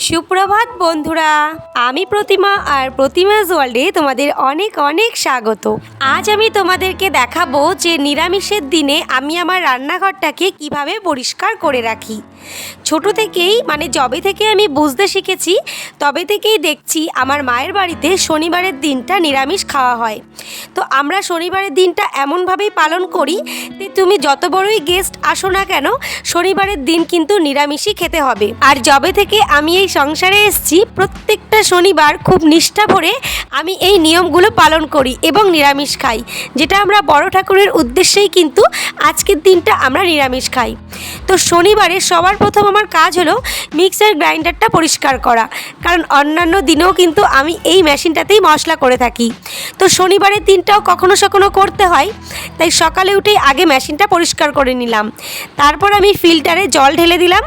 সুপ্রভাত বন্ধুরা, আমি প্রতিমা আর প্রতিমাস ওয়ার্ল্ডে তোমাদের অনেক অনেক স্বাগত। আজ আমি তোমাদেরকে দেখাবো যে নিরামিষের দিনে আমি আমার রান্নাঘরটাকে কিভাবে পরিষ্কার করে রাখি। ছোট থেকেই যবে থেকে আমি বুঝতে শিখেছি তবে থেকেই দেখছি আমার মায়ের বাড়িতে শনিবারের দিনটা নিরামিষ খাওয়া হয়। তো আমরা শনিবারের দিনটা এমনভাবেই পালন করি যে তুমি যত বড়ই গেস্ট আসো না কেন শনিবারের দিন কিন্তু নিরামিষই খেতে হবে। আর যবে থেকে আমি এই সংসারে এসেছি প্রত্যেকটা শনিবার খুব নিষ্ঠা ভরে আমি এই নিয়মগুলো পালন করি এবং নিরামিষ খাই, যেটা আমরা বড় ঠাকুরের উদ্দেশ্যেই কিন্তু আজকের দিনটা আমরা নিরামিষ খাই। তো শনিবারে সবার প্রথম আমার কাজ হলো মিক্সার গ্রাইন্ডারটা পরিষ্কার করা, কারণ অন্যান্য দিনেও কিন্তু আমি এই মেশিনটাতেই মশলা করে থাকি। তো শনিবারের দিনটাও কখনো সখনো করতে হয়, তাই সকালে উঠেই আগে মেশিনটা পরিষ্কার করে নিলাম। তারপর আমি ফিল্টারে জল ঢেলে দিলাম।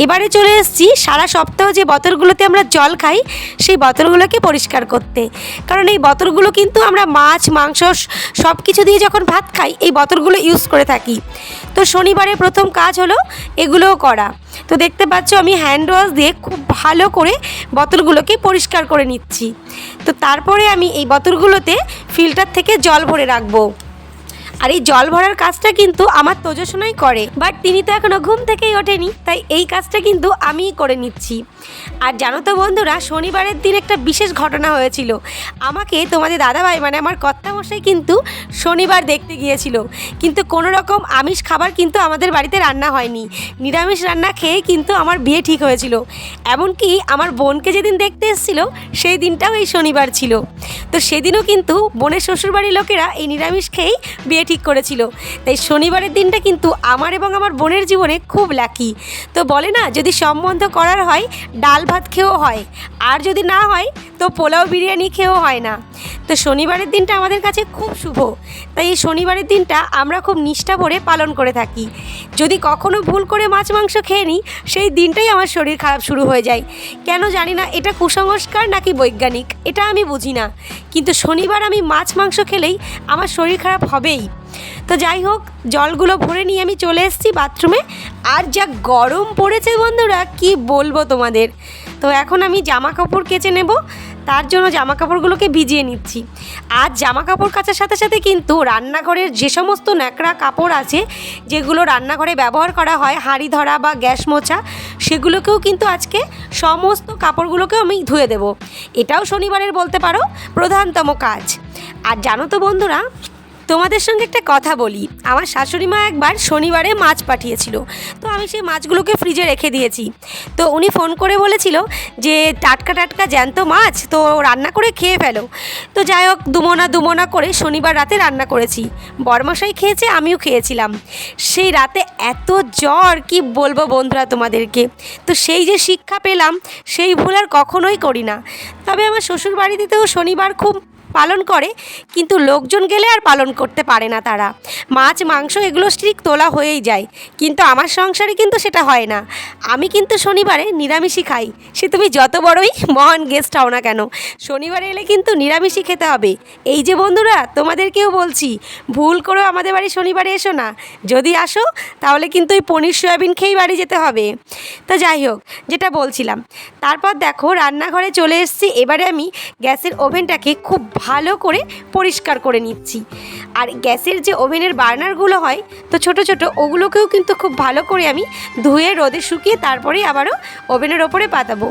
এবারে চলে এসেছি সারা সপ্তাহ যে বোতলগুলোতে আমরা জল খাই সেই বোতলগুলোকে পরিষ্কার করতে, কারণ এই বোতলগুলো কিন্তু আমরা মাছ মাংস সব কিছু দিয়ে যখন ভাত খাই এই বোতলগুলো ইউজ করে থাকি। তো শনিবারে প্রথম কাজ হলো এগুলোও করা। তো দেখতে পাচ্ছ আমি হ্যান্ড ওয়াশ দিয়ে খুব ভালো করে বোতলগুলোকে পরিষ্কার করে নিচ্ছি। তো তারপরে আমি এই বোতলগুলোতে ফিল্টার থেকে জল ভরে রাখবো। আর এই জল ভরার কাজটা কিন্তু আমার তোজসোনাই করে, বাট তিনি তো এখনও ঘুম থেকেই ওঠেনি, তাই এই কাজটা কিন্তু আমিই করে নিচ্ছি। আর জানো তো বন্ধুরা, শনিবারের দিন একটা বিশেষ ঘটনা হয়েছিল। আমাকে তোমাদের দাদাভাই আমার কর্তামশাই কিন্তু শনিবার দেখতে গিয়েছিল, কিন্তু কোনো রকম আমিষ খাবার কিন্তু আমাদের বাড়িতে রান্না হয়নি। নিরামিষ রান্না খেয়ে কিন্তু আমার বিয়ে ঠিক হয়েছিল। এমনকি আমার বোনকে যেদিন দেখতে এসেছিল সেই দিনটাও এই শনিবার ছিল। তো সেদিনও কিন্তু বোনের শ্বশুরবাড়ির লোকেরা এই নিরামিষ খেয়েই বিয়ে ঠিক করেছিল। তাই শনিবারের দিনটা কিন্তু আমার এবং আমার বোনের জীবনে খুব লাকি। তো বলে না, যদি সম্বন্ধ করার হয় ডাল ভাত খেয়েও হয়, আর যদি না হয় তো পোলাও বিরিয়ানি খেয়েও হয় না। তো শনিবারের দিনটা আমাদের কাছে খুব শুভ, তাই এই শনিবারের দিনটা আমরা খুব নিষ্ঠা ভরে পালন করে থাকি। যদি কখনো ভুল করে মাছ মাংস খেয়ে নিই সেই দিনটাই আমার শরীর খারাপ শুরু হয়ে যায়। কেন জানি না, এটা কুসংস্কার নাকি বৈজ্ঞানিক এটা আমি বুঝি না, কিন্তু শনিবার আমি মাছ মাংস খেলেই আমার শরীর খারাপ হবেই। তো যাই হোক, জলগুলো ভরে নিয়ে আমি চলে এসেছি বাথরুমে। আর যা গরম পড়েছে বন্ধুরা, কি বলবো তোমাদের। তো এখন আমি জামা কাপড় কেচে নেব, তার জন্য জামা কাপড়গুলোকে ভিজিয়ে নিচ্ছি। আর জামা কাপড় কাচার সাথে সাথে কিন্তু রান্নাঘরের যে সমস্ত ন্যাকড়া কাপড় আছে যেগুলো রান্নাঘরে ব্যবহার করা হয়, হাঁড়ি ধরা বা গ্যাস মোছা, সেগুলোকেও কিন্তু আজকে সমস্ত কাপড়গুলোকেও আমি ধুয়ে দেব। এটাও শনিবারের বলতে পারো প্রধানতম কাজ। আর জানো তো বন্ধুরা, তোমাদের সঙ্গে একটা কথা বলি। আমার শাশুড়ি মা একবার শনিবারে মাছ পাঠিয়েছিল, তো আমি সেই মাছগুলোকে ফ্রিজে রেখে দিয়েছি। তো উনি ফোন করে বলেছিল যে টাটকা টাটকা জ্যান্ত মাছ, তো রান্না করে খেয়ে ফেলো। তো যাই হোক, দুমোনা করে শনিবার রাতে রান্না করেছি। বরমশাই খেয়েছে, আমিও খেয়েছিলাম। সেই রাতে এত জ্বর, কি বলবো বন্ধুরা তোমাদেরকে। তো সেই যে শিক্ষা পেলাম সেই ভুল আর কখনোই করি না। তবে আমার শ্বশুর বাড়িতেও শনিবার খুব পালন করে, কিন্তু লোকজন গেলে আর পালন করতে পারে না তারা। মাছ মাংস এগুলো স্ট্রিক তোলা হয়েই যায়, কিন্তু আমার সংসারে কিন্তু সেটা হয় না। আমি কিন্তু শনিবারে নিরামিষই খাই, সে তুমি যত বড়ই মহান গেস্ট হও না কেন, শনিবারে এলে কিন্তু নিরামিষই খেতে হবে। এই যে বন্ধুরা, তোমাদেরকেও বলছি, ভুল করেও আমাদের বাড়ি শনিবারে এসো না। যদি আসো তাহলে কিন্তু ওই পনির সয়াবিন খেয়েই বাড়ি যেতে হবে। তো যাই হোক, যেটা বলছিলাম, তারপর দেখো রান্নাঘরে চলে এসেছি। এবারে আমি গ্যাসের ওভেনটাকে খুব ভালো করে পরিষ্কার করে নিচ্ছি। আর গ্যাসের যে ওভেনের বার্নারগুলো হয় তো ছোট ছোট, ওগুলোকেও কিন্তু খুব ভালো করে আমি ধুয়ে রোদে শুকিয়ে তারপরেই আবারও ওভেনের ওপরে পাতাবো।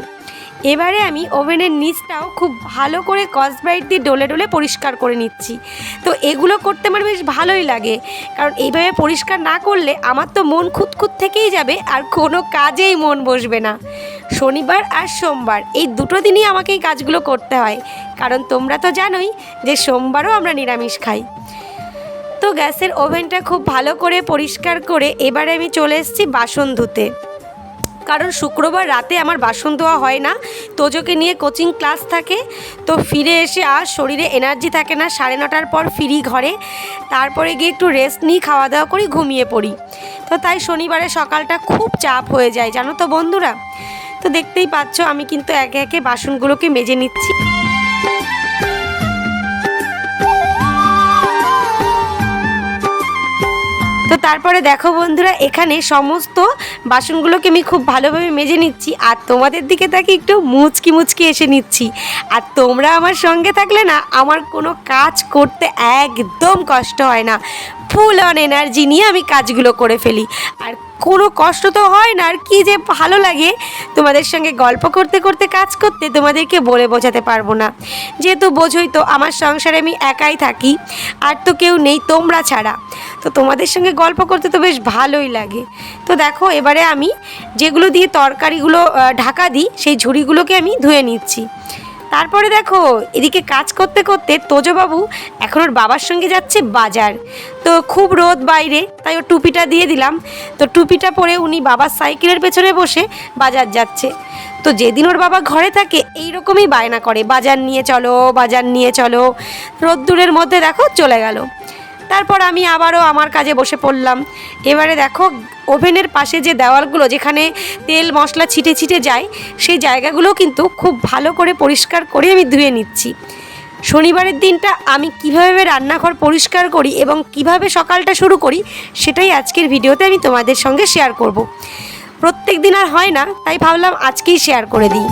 এবারে আমি ওভেনের নিচটাও খুব ভালো করে স্কচব্রাইট দিয়ে ডলে ডলে পরিষ্কার করে নিচ্ছি। তো এগুলো করতে আমার বেশ ভালোই লাগে, কারণ এইভাবে পরিষ্কার না করলে আমার তো মন খুঁতখুত থেকেই যাবে, আর কোনো কাজেই মন বসবে না। শনিবার আর সোমবার এই দুটো দিনই আমাকে এই কাজগুলো করতে হয়, কারণ তোমরা তো জানোই যে সোমবারও আমরা নিরামিষ খাই। তো গ্যাসের ওভেনটা খুব ভালো করে পরিষ্কার করে এবারে আমি চলে এসেছি বাসন ধুতে, কারণ শুক্রবার রাতে আমার বাসন ধোয়া হয় না। তোজোকে নিয়ে কোচিং ক্লাস থাকে, তো ফিরে এসে আর শরীরে এনার্জি থাকে না। 9:30 পর ফিরি ঘরে, তারপরে গিয়ে একটু রেস্ট নিই, খাওয়া দাওয়া করি, ঘুমিয়ে পড়ি। তো তাই শনিবারে সকালটা খুব চাপ হয়ে যায় জানো তো বন্ধুরা। তো দেখতেই পাচ্ছ আমি কিন্তু একে একে বাসনগুলোকে মেজে নিচ্ছি। তো তো তারপরে দেখো বন্ধুরা, এখানে সমস্ত বাসনগুলোকে আমি খুব ভালোভাবে মেজে নিচ্ছি, আর তোমাদের দিকে তাকে একটু মুচকি মুচকি এসে নিচ্ছি। আর তোমরা আমার সঙ্গে থাকলে না আমার কোনো কাজ করতে একদম কষ্ট হয় না, ফুল অন এনার্জি নিয়ে আমি কাজগুলো করে ফেলি। আর কোনো কষ্ট তো হয় না, আর কি যে ভালো লাগে তোমাদের সঙ্গে গল্প করতে করতে কাজ করতে, তোমাদেরকে বলে বোঝাতে পারবো না। যেহেতু বোঝোই তো আমার সংসারে আমি একাই থাকি, আর তো কেউ নেই তোমরা ছাড়া, তো তোমাদের সঙ্গে গল্প করতে তো বেশ ভালোই লাগে। তো দেখো এবারে আমি যেগুলো দিয়ে তরকারিগুলো ঢাকা দিই সেই ঝুড়িগুলোকে আমি ধুয়ে নিচ্ছি। তারপরে দেখো এদিকে কাজ করতে করতে তোজবাবু এখন ওর বাবার সঙ্গে যাচ্ছে বাজার। তো খুব রোদ বাইরে, তাই ও টুপিটা দিয়ে দিলাম। তো টুপিটা পরে উনি বাবার সাইকেলের পেছনে বসে বাজার যাচ্ছে। তো যেদিন ওর বাবা ঘরে থাকে এই রকমই বায়না করে, বাজার নিয়ে চলো, বাজার নিয়ে চলো। রোদ্দুরের মধ্যে দেখো চলে গেল। তারপর আমি আবারও আমার কাজে বসে পড়লাম। এবারে দেখো ওভেনের পাশে যে দেওয়ালগুলো যেখানে তেল মশলা ছিটে ছিটে যায়, সেই জায়গাগুলো কিন্তু খুব ভালো করে পরিষ্কার করে আমি ধুয়ে নিচ্ছি। শনিবারের দিনটা আমি কিভাবে রান্নাঘর পরিষ্কার করি এবং কিভাবে সকালটা শুরু করি সেটাই আজকের ভিডিওতে আমি তোমাদের সঙ্গে শেয়ার করব। প্রত্যেক দিন আর হয় না, তাই ভাবলাম আজকেই শেয়ার করে দিই।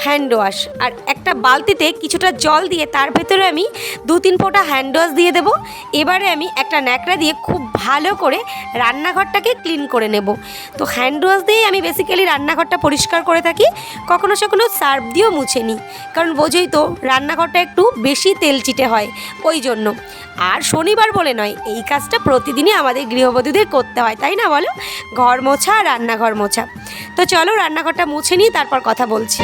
হ্যান্ড ওয়াশ, আর একটা বালতিতে কিছুটা জল দিয়ে তার ভেতরে আমি 2-3 ফোঁটা হ্যান্ড ওয়াশ দিয়ে দেবো। এবারে আমি একটা ন্যাকড়া দিয়ে খুব ভালো করে রান্নাঘরটাকে ক্লিন করে নেব। তো হ্যান্ড ওয়াশ দিয়েই আমি বেসিক্যালি রান্নাঘরটা পরিষ্কার করে থাকি, কখনো কখনো সার্ফ দিয়েও মুছে নিই, কারণ বোঝোই তো রান্নাঘরটা একটু বেশি তেলচিটে হয় ওই জন্য। আর শনিবার বলে নয়, এই কাজটা প্রতিদিনই আমাদের গৃহবধূদের করতে হয়, তাই না বলো? ঘর মোছা আর রান্নাঘর মোছা। তো চলো রান্নাঘরটা মুছে নিই, তারপর কথা বলছি।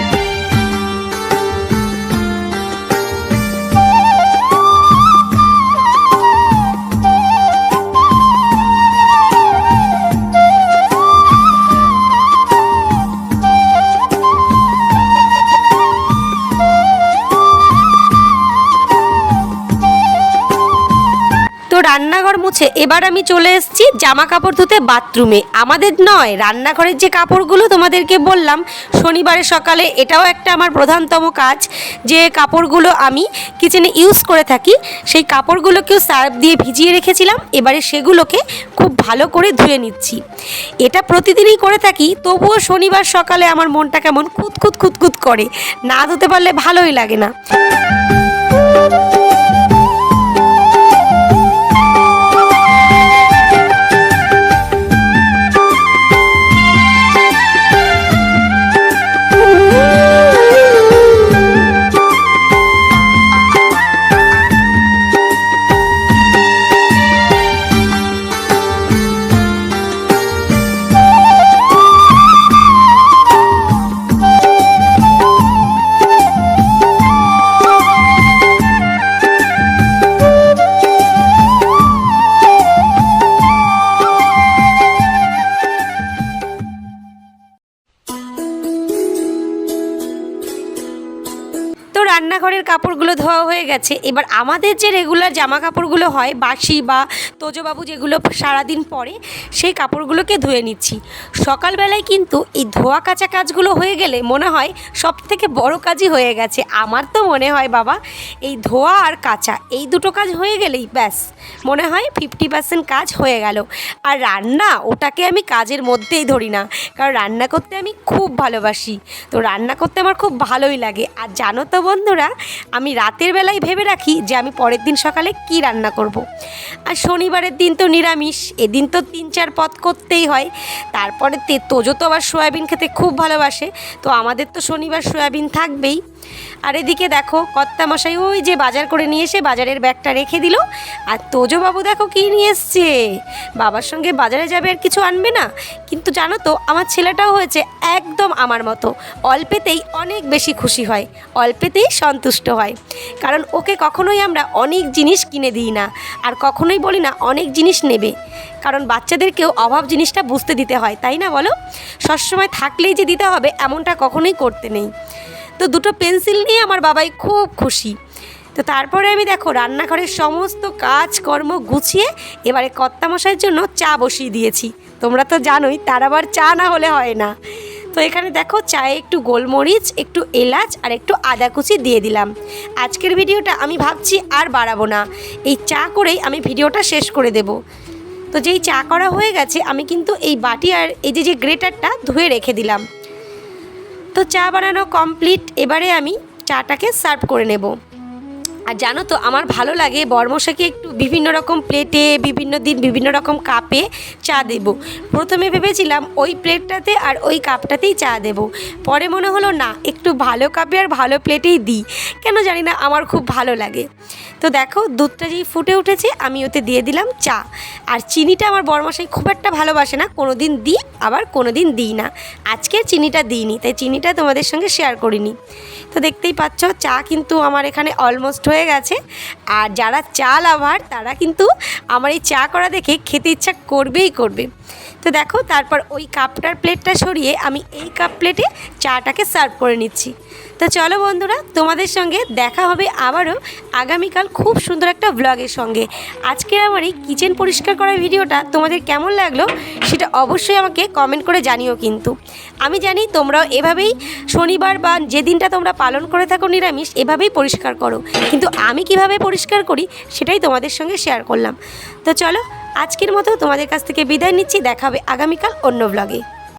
রান্নাঘর মুছে এবার আমি চলে এসেছি জামা কাপড় ধুতে বাথরুমে। আমাদের নয়, রান্নাঘরের যে কাপড়গুলো তোমাদেরকে বললাম শনিবারের সকালে, এটাও একটা আমার প্রধানতম কাজ, যে কাপড়গুলো আমি কিচেনে ইউজ করে থাকি সেই কাপড়গুলোকেও সার্ফ দিয়ে ভিজিয়ে রেখেছিলাম। এবারে সেগুলোকে খুব ভালো করে ধুয়ে নিচ্ছি। এটা প্রতিদিনই করে থাকি, তবুও শনিবার সকালে আমার মনটা কেমন খুঁতখুত খুঁতখুত করে, না ধুতে পারলে ভালোই লাগে না। রান্নাঘরের কাপড়গুলো ধোয়া হয়ে গেছে। এবার আমাদের যে রেগুলার জামা কাপড়গুলো হয় বাসি বা তোজবাবু যেগুলো সারাদিন পরে, সেই কাপড়গুলোকে ধুয়ে নিচ্ছি। সকালবেলায় কিন্তু এই ধোয়া কাচা কাজগুলো হয়ে গেলে মনে হয় সব থেকে বড় কাজই হয়ে গেছে। আমার তো মনে হয় বাবা, এই ধোয়া আর কাচা এই দুটো কাজ হয়ে গেলেই ব্যাস মনে হয় 50% কাজ হয়ে গেল। আর রান্না, ওটাকে আমি কাজের মধ্যেই ধরি না, কারণ রান্না করতে আমি খুব ভালোবাসি। তো রান্না করতে আমার খুব ভালোই লাগে। আর জানো তো বন্ধুরা, আমি রাতের বেলায় ভেবে রাখি যে আমি পরের দিন সকালে কি রান্না করব। আর শনিবারের দিন তো নিরামিষ, এদিন তো 3-4 পদ করতেই হয়। তারপরে তোজো তো আবার সয়াবিন খেতে খুব ভালোবাসে, তো আমাদের তো শনিবার সয়াবিন থাকবেই। আর এদিকে দেখো কর্তামশাই ওই যে বাজার করে নিয়ে এসে বাজারের ব্যাগটা রেখে দিল। আর তোজবাবু দেখো কী নিয়ে এসছে, বাবার সঙ্গে বাজারে যাবে আর কিছু আনবে না। কিন্তু জানো তো আমার ছেলেটাও হয়েছে একদম আমার মতো, অল্পেতেই অনেক বেশি খুশি হয়, অল্পেতেই সন্তুষ্ট হয়। কারণ ওকে কখনোই আমরা অনেক জিনিস কিনে দিই না, আর কখনোই বলি না অনেক জিনিস নেবে। কারণ বাচ্চাদেরকেও অভাব জিনিসটা বুঝতে দিতে হয়, তাই না বলো? সবসময় থাকলেই যে দিতে হবে এমনটা কখনোই করতে নেই। তো দুটো পেন্সিল নিয়ে আমার বাবাই খুব খুশি। তো তারপরে আমি দেখো রান্নাঘরের সমস্ত কাজকর্ম গুছিয়ে এবারে কর্তামশাইয়ের জন্য চা বসিয়ে দিয়েছি। তোমরা তো জানোই তার আবার চা না হলে হয় না। তো এখানে দেখো চায়ে একটু গোলমরিচ, একটু এলাচ আর একটু আদা কুচি দিয়ে দিলাম। আজকের ভিডিওটা আমি ভাবছি আর বাড়াবো না, এই চা করেই আমি ভিডিওটা শেষ করে দেব। তো যেই চা করা হয়ে গেছে আমি কিন্তু এই বাটি আর এই যে গ্রেটারটা ধুয়ে রেখে দিলাম। তো চা বানানো কমপ্লিট, এবারে আমি চাটাকে সার্ভ করে নেব। আর জানো তো আমার ভালো লাগে বরমশাইকে একটু বিভিন্ন রকম প্লেটে, বিভিন্ন দিন বিভিন্ন রকম কাপে চা দেব। প্রথমে ভেবেছিলাম ওই প্লেটটাতে আর ওই কাপটাতেই চা দেব, পরে মনে হলো না, একটু ভালো কাপে আর ভালো প্লেটেই দিই, কেন জানি না আমার খুব ভালো লাগে। তো দেখো দুধটা যেই ফুটে উঠেছে আমি ওতে দিয়ে দিলাম চা। আর চিনিটা আমার বরমশাই খুব একটা ভালোবাসে না, কোনো দিন দিই আবার কোনো দিন দিই না। আজকে চিনিটা দিইনি, তাই চিনিটা তোমাদের সঙ্গে শেয়ার করিনি। তো দেখতেই পাচ্ছ চা কিন্তু আমার এখানে অলমোস্ট হয়ে গেছে। আর যারা চা লাভার তারা কিন্তু আমার এই চা করা দেখে খেতে ইচ্ছা করবেই করবে। তো দেখো তারপর ওই কাপটার প্লেটটা সরিয়ে আমি এই কাপ প্লেটে চাটাকে সার্ভ করে নিচ্ছি। তো চলো বন্ধুরা, তোমাদের সঙ্গে দেখা হবে আবারও আগামীকাল খুব সুন্দর একটা ব্লগের সঙ্গে। আজকের আমার এই কিচেন পরিষ্কার করার ভিডিওটা তোমাদের কেমন লাগলো সেটা অবশ্যই আমাকে কমেন্ট করে জানিও। কিন্তু আমি জানি তোমরাও এভাবেই শনিবার বা যে দিনটা তোমরা পালন করে থাকো নিরামিষ, এভাবেই পরিষ্কার করো। কিন্তু আমি কিভাবে পরিষ্কার করি সেটাই তোমাদের সঙ্গে শেয়ার করলাম। তো চলো আজকের মতো তোমাদের কাছ থেকে বিদায় নিচ্ছি, দেখা হবে আগামীকাল অন্য ব্লগে।